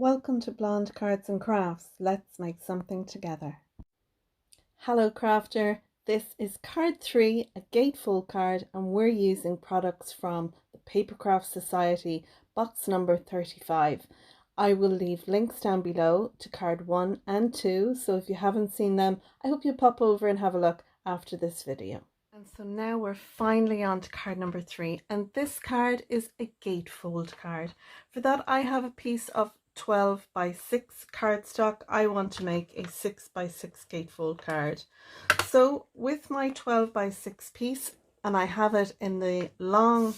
Welcome to Blonde Cards and Crafts. Let's make something together. Hello crafter, this is card 3, a Gatefold card, and we're using products from the Papercraft Society, box number 35. I will leave links down below to card 1 and 2, so if you haven't seen them, I hope you pop over and have a look after this video. And so now we're finally on to card number 3, and this card is a Gatefold card. For that I have a piece of 12 by 6 cardstock. I want to make a 6 by 6 Gatefold card. So with my 12 by 6 piece, and I have it in the long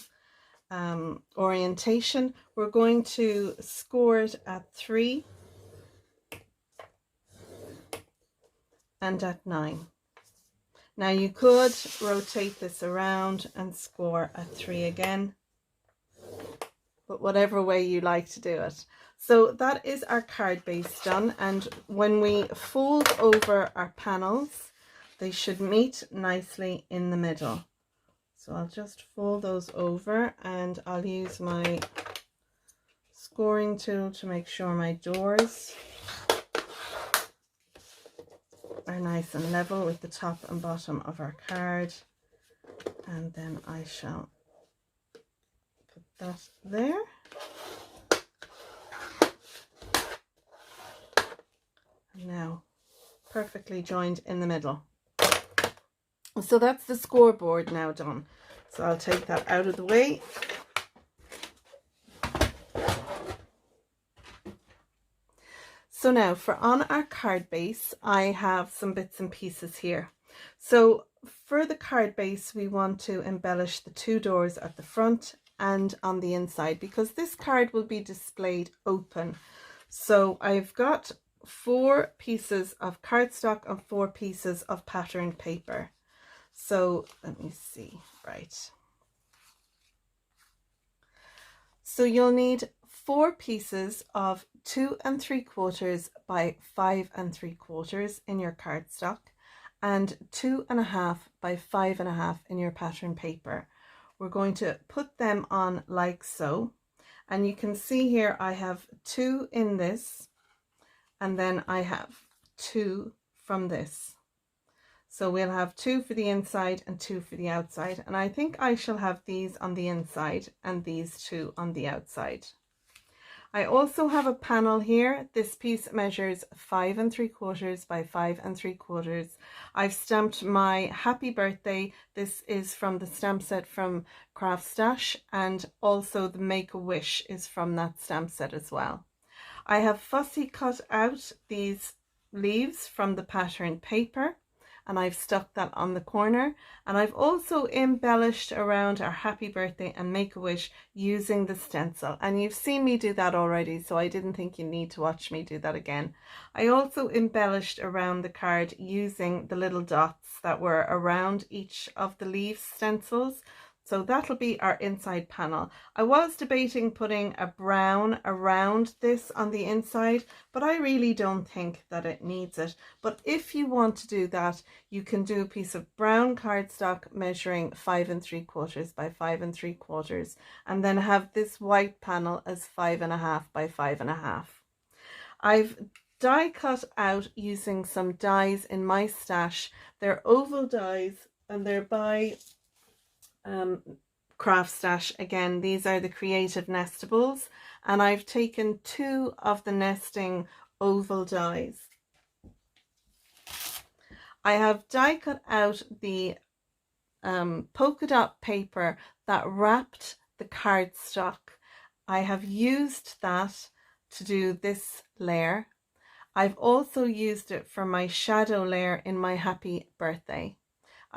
orientation, we're going to score it at 3 and at 9. Now you could rotate this around and score at 3 again, but whatever way you like to do it. So that is our card base done, and when we fold over our panels, they should meet nicely in the middle. So I'll just fold those over, and I'll use my scoring tool to make sure my doors are nice and level with the top and bottom of our card. And then I shall put that there. Now perfectly joined in the middle. So that's the scoreboard now done. So I'll take that out of the way. So now for on our card base, I have some bits and pieces here. So for the card base, we want to embellish the 2 doors at the front and on the inside, because this card will be displayed open. So I've got 4 pieces of cardstock and 4 pieces of patterned paper. So let me see, right. So you'll need 4 pieces of 2 3/4 by 5 3/4 in your cardstock and 2 1/2 by 5 1/2 in your pattern paper. We're going to put them on like so, and you can see here I have 2 in this, and then I have 2 from this. So we'll have 2 for the inside and 2 for the outside, and I think I shall have these on the inside and these 2 on the outside. I also have a panel here. This piece measures 5 3/4 by 5 3/4. I've stamped my happy birthday. This is from the stamp set from Craft Stash, and also the Make-A-Wish is from that stamp set as well. I have fussy cut out these leaves from the patterned paper, and I've stuck that on the corner, and I've also embellished around our happy birthday and Make-A-Wish using the stencil, and you've seen me do that already, so I didn't think you need to watch me do that again. I also embellished around the card using the little dots that were around each of the leaf stencils. So that'll be our inside panel. I was debating putting a brown around this on the inside, but I really don't think that it needs it. But if you want to do that, you can do a piece of brown cardstock measuring 5 3/4 by 5 3/4, and then have this white panel as 5 1/2 by 5 1/2. I've die cut out using some dies in my stash. They're oval dies, and they're by Craft Stash. Again, these are the Creative Nestables, and I've taken 2 of the nesting oval dies. I have die cut out the polka dot paper that wrapped the cardstock. I have used that to do this layer. I've also used it for my shadow layer in my happy birthday.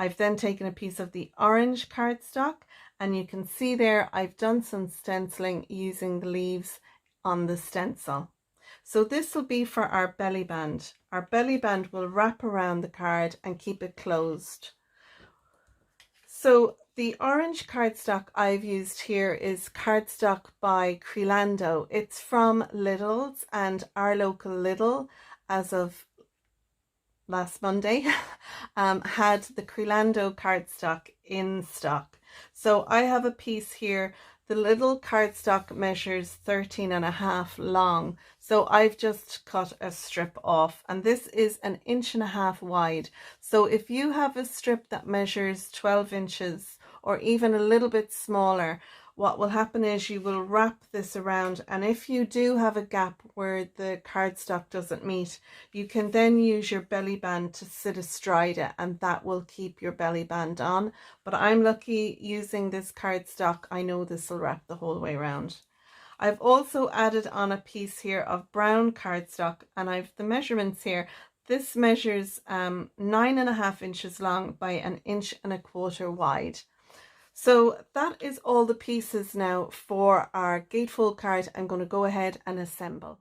I've then taken a piece of the orange cardstock, and you can see there I've done some stenciling using the leaves on the stencil. So this will be for our belly band. Our belly band will wrap around the card and keep it closed. So the orange cardstock I've used here is cardstock by Creelando. It's from Lidl's, and our local Lidl, as of last Monday, had the Creelando cardstock in stock. So I have a piece here The little cardstock measures 13 and a half long, So I've just cut a strip off, and this is 1.5 inches wide. So if you have a strip that measures 12 inches or even a little bit smaller, what will happen is you will wrap this around, and if you do have a gap where the cardstock doesn't meet, you can then use your belly band to sit astride it, and that will keep your belly band on. But I'm lucky using this cardstock. I know this will wrap the whole way around. I've also added on a piece here of brown cardstock, and I've the measurements here. This measures 9.5 inches long by 1.25 inches wide. So that is all the pieces now for our gatefold card. I'm going to go ahead and assemble.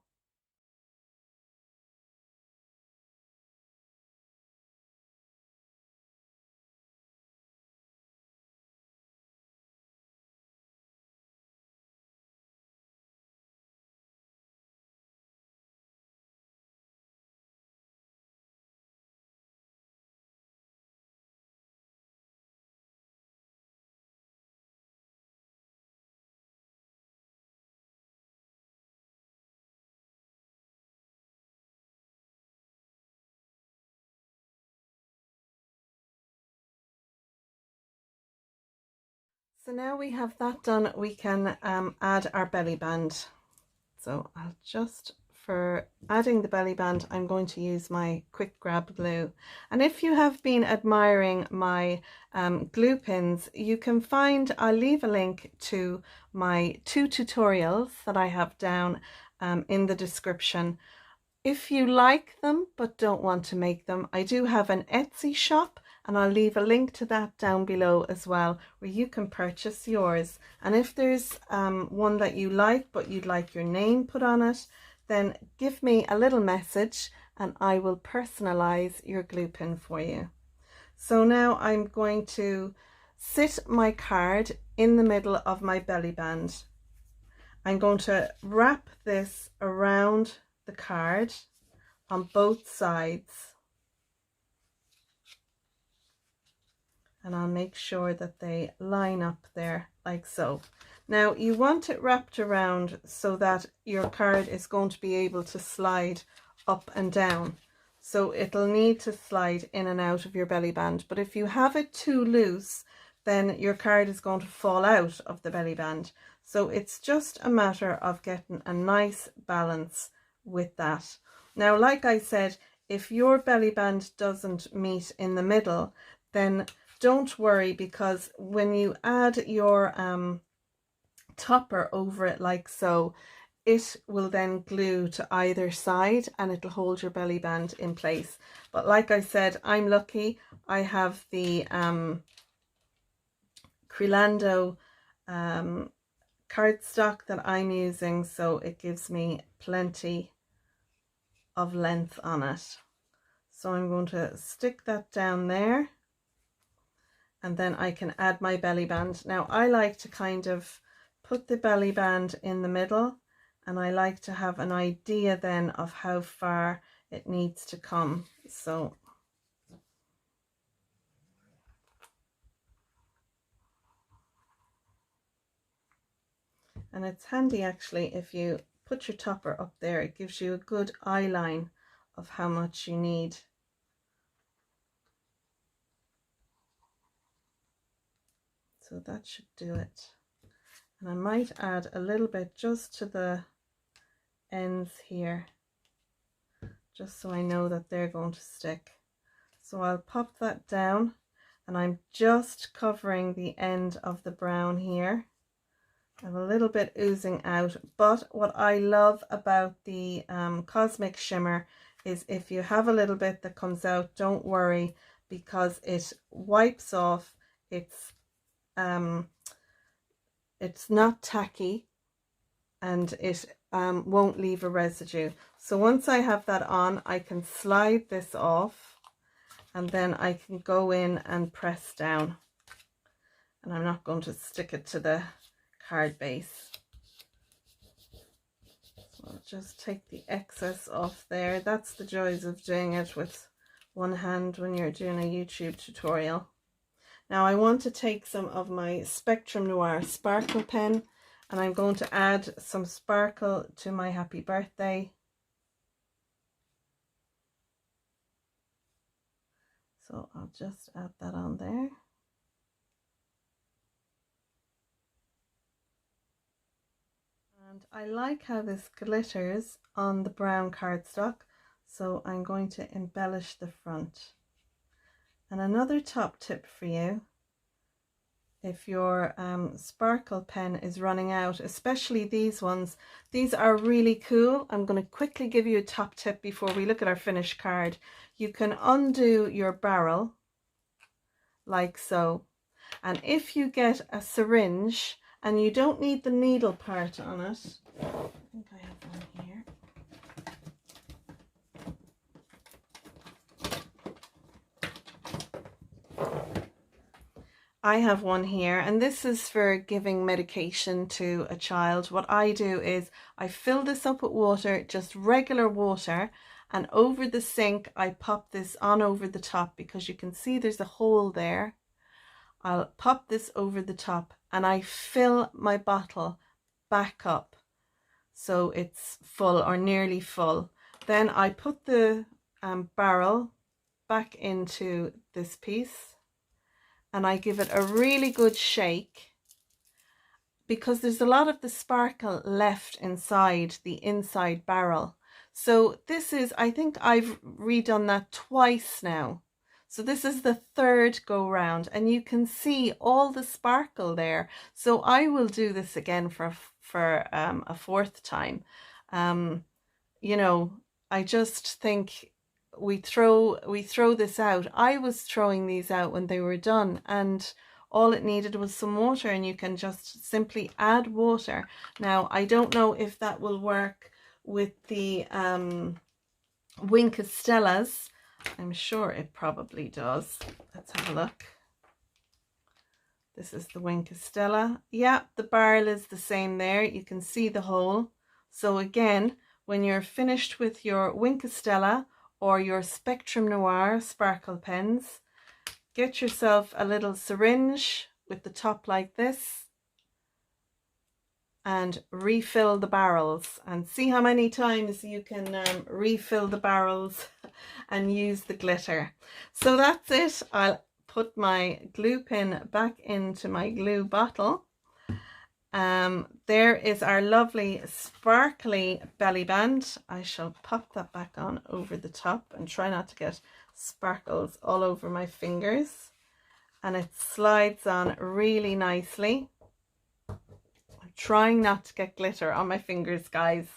So now we have that done, we can add our belly band. So I'll just, for adding the belly band, I'm going to use my quick grab glue. And if you have been admiring my glue pins, you can find, I'll leave a link to my 2 tutorials that I have down in the description. If you like them but don't want to make them, I do have an Etsy shop, and I'll leave a link to that down below as well, where you can purchase yours. And if there's one that you like but you'd like your name put on it, then give me a little message and I will personalize your glue pin for you. So now I'm going to sit my card in the middle of my belly band. I'm going to wrap this around the card on both sides, and I'll make sure that they line up there like so. Now you want it wrapped around so that your card is going to be able to slide up and down, so it'll need to slide in and out of your belly band. But if you have it too loose, then your card is going to fall out of the belly band. So it's just a matter of getting a nice balance with that. Now, like I said, if your belly band doesn't meet in the middle, then don't worry, because when you add your topper over it like so, it will then glue to either side and it'll hold your belly band in place. But like I said, I'm lucky. I have the Crelando cardstock that I'm using, so it gives me plenty of length on it. So I'm going to stick that down there, and then I can add my belly band. Now I like to kind of put the belly band in the middle, and I like to have an idea then of how far it needs to come. So and it's handy actually if you put your topper up there, it gives you a good eye line of how much you need. So that should do it. And I might add a little bit just to the ends here, just so I know that they're going to stick. So I'll pop that down, and I'm just covering the end of the brown here. I have a little bit oozing out, but what I love about the Cosmic Shimmer is if you have a little bit that comes out, don't worry, because it wipes off. It's not tacky, and it won't leave a residue. So once I have that on, I can slide this off, and then I can go in and press down. And I'm not going to stick it to the card base. So I'll just take the excess off there. That's the joys of doing it with one hand when you're doing a YouTube tutorial. Now I want to take some of my Spectrum Noir sparkle pen, and I'm going to add some sparkle to my happy birthday. So I'll just add that on there. And I like how this glitters on the brown cardstock, so I'm going to embellish the front. And another top tip for you, if your sparkle pen is running out, especially these ones, these are really cool. I'm going to quickly give you a top tip before we look at our finished card. You can undo your barrel like so, and if you get a syringe, and you don't need the needle part on it, I think I have one here. I have one here, and this is for giving medication to a child. What I do is I fill this up with water, just regular water, and over the sink I pop this on over the top, because you can see there's a hole there. I'll pop this over the top and I fill my bottle back up so it's full or nearly full. Then I put the barrel back into this piece and I give it a really good shake, because there's a lot of the sparkle left inside the inside barrel. So this is, I think I've redone that twice now. So this is the third go round, and you can see all the sparkle there. So I will do this again for a fourth time. You know, I just think we throw this out. I was throwing these out when they were done, and all it needed was some water, and you can just simply add water. Now, I don't know if that will work with the Wink of Stellas. I'm sure it probably does. Let's have a look. This is the Wink of Stella. Yeah, the barrel is the same there. You can see the hole. So again, when you're finished with your Wink of Stella or your Spectrum Noir sparkle pens, get yourself a little syringe with the top like this and refill the barrels, and see how many times you can refill the barrels and use the glitter. So that's it. I'll put my glue pin back into my glue bottle. There is our lovely sparkly belly band. I shall pop that back on over the top and try not to get sparkles all over my fingers, and it slides on really nicely. I'm trying not to get glitter on my fingers, guys.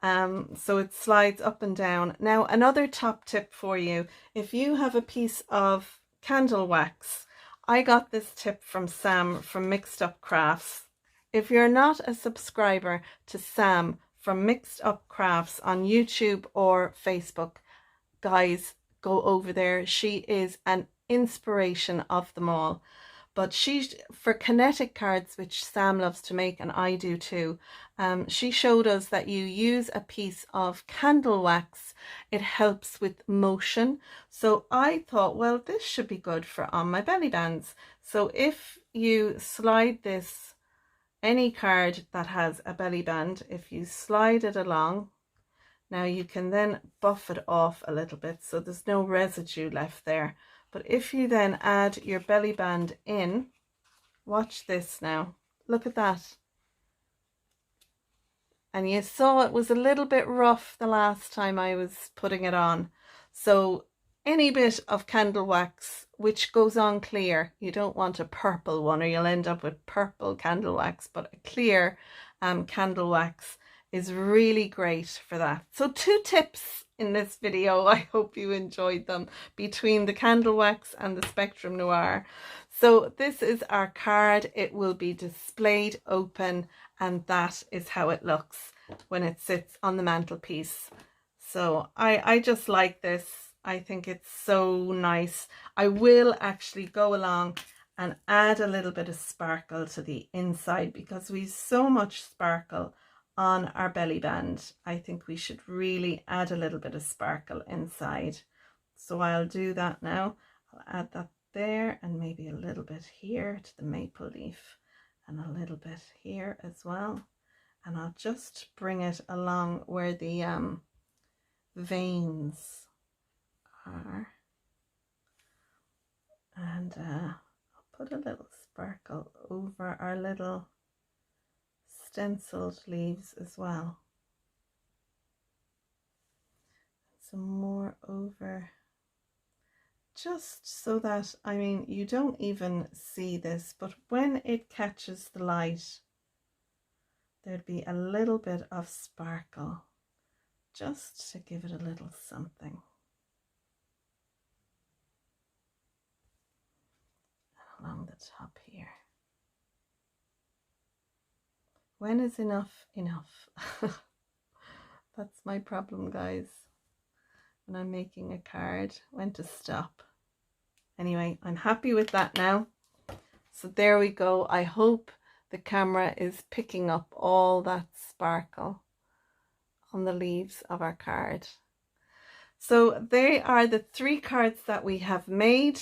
So it slides up and down. Now, another top tip for you, if you have a piece of candle wax, I got this tip from Sam from Mixed Up Crafts. If you're not a subscriber to Sam from Mixed Up Crafts on YouTube or Facebook, guys, go over there. She is an inspiration of them all. But she, for kinetic cards, which Sam loves to make and I do too, she showed us that you use a piece of candle wax. It helps with motion. So I thought, well, this should be good for on my belly bands. So if you slide this, any card that has a belly band, if you slide it along, now you can then buff it off a little bit so there's no residue left there. But if you then add your belly band in, watch this now, look at that. And you saw it was a little bit rough the last time I was putting it on. So any bit of candle wax which goes on clear, you don't want a purple one or you'll end up with purple candle wax, but a clear candle wax is really great for that. So 2 tips in this video. I hope you enjoyed them, between the candle wax and the Spectrum Noir. So this is our card. It will be displayed open, and that is how it looks when it sits on the mantelpiece. So I just like this. I think it's so nice. I will actually go along and add a little bit of sparkle to the inside, because we've so much sparkle on our belly band. I think we should really add a little bit of sparkle inside. So I'll do that now. I'll add that there, and maybe a little bit here to the maple leaf, and a little bit here as well. And I'll just bring it along where the veins are. And I'll put a little sparkle over our little stenciled leaves as well. Some more over, just so that, I mean, you don't even see this, but when it catches the light, there'd be a little bit of sparkle, just to give it a little something. Along the top here. When is enough enough? That's my problem, guys. When I'm making a card, when to stop. Anyway, I'm happy with that now. So there we go. I hope the camera is picking up all that sparkle on the leaves of our card. So they are the 3 cards that we have made.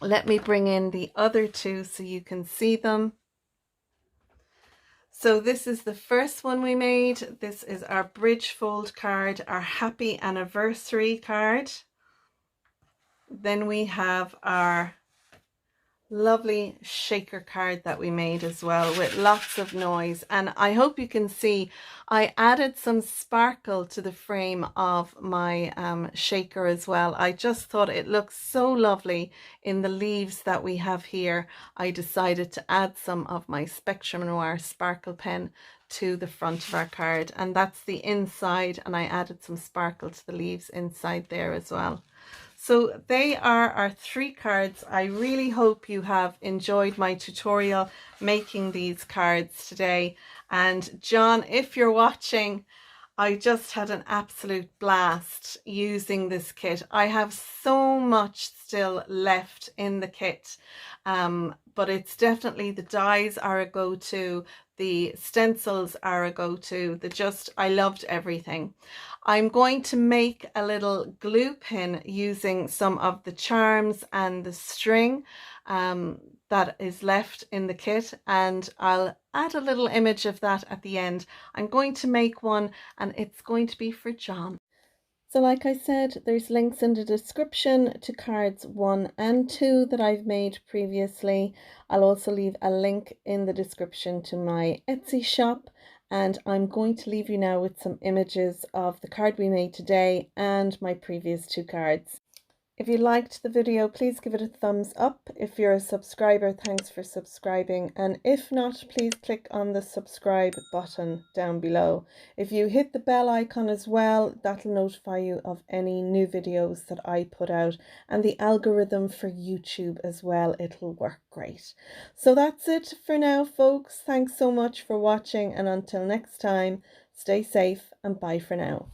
Let me bring in the other 2 so you can see them. So this is the first one we made. This is our bridge fold card, our happy anniversary card. Then we have our lovely shaker card that we made as well, with lots of noise. And I hope you can see I added some sparkle to the frame of my shaker as well. I just thought it looks so lovely in the leaves that we have here. I decided to add some of my Spectrum Noir sparkle pen to the front of our card, and that's the inside, and I added some sparkle to the leaves inside there as well. So they are our 3 cards. I really hope you have enjoyed my tutorial making these cards today. And John, if you're watching, I just had an absolute blast using this kit. I have so much still left in the kit, but it's definitely, the dies are a go-to, the stencils are a go-to, I loved everything. I'm going to make a little glue pin using some of the charms and the string that is left in the kit, and I'll add a little image of that at the end. I'm going to make one, and it's going to be for John. So like I said, there's links in the description to cards 1 and 2 that I've made previously. I'll also leave a link in the description to my Etsy shop, and I'm going to leave you now with some images of the card we made today and my previous 2 cards. If you liked the video, please give it a thumbs up. If you're a subscriber, thanks for subscribing. And if not, please click on the subscribe button down below. If you hit the bell icon as well, that'll notify you of any new videos that I put out. And the algorithm for YouTube as well, it'll work great. So that's it for now, folks. Thanks so much for watching, and until next time, stay safe and bye for now.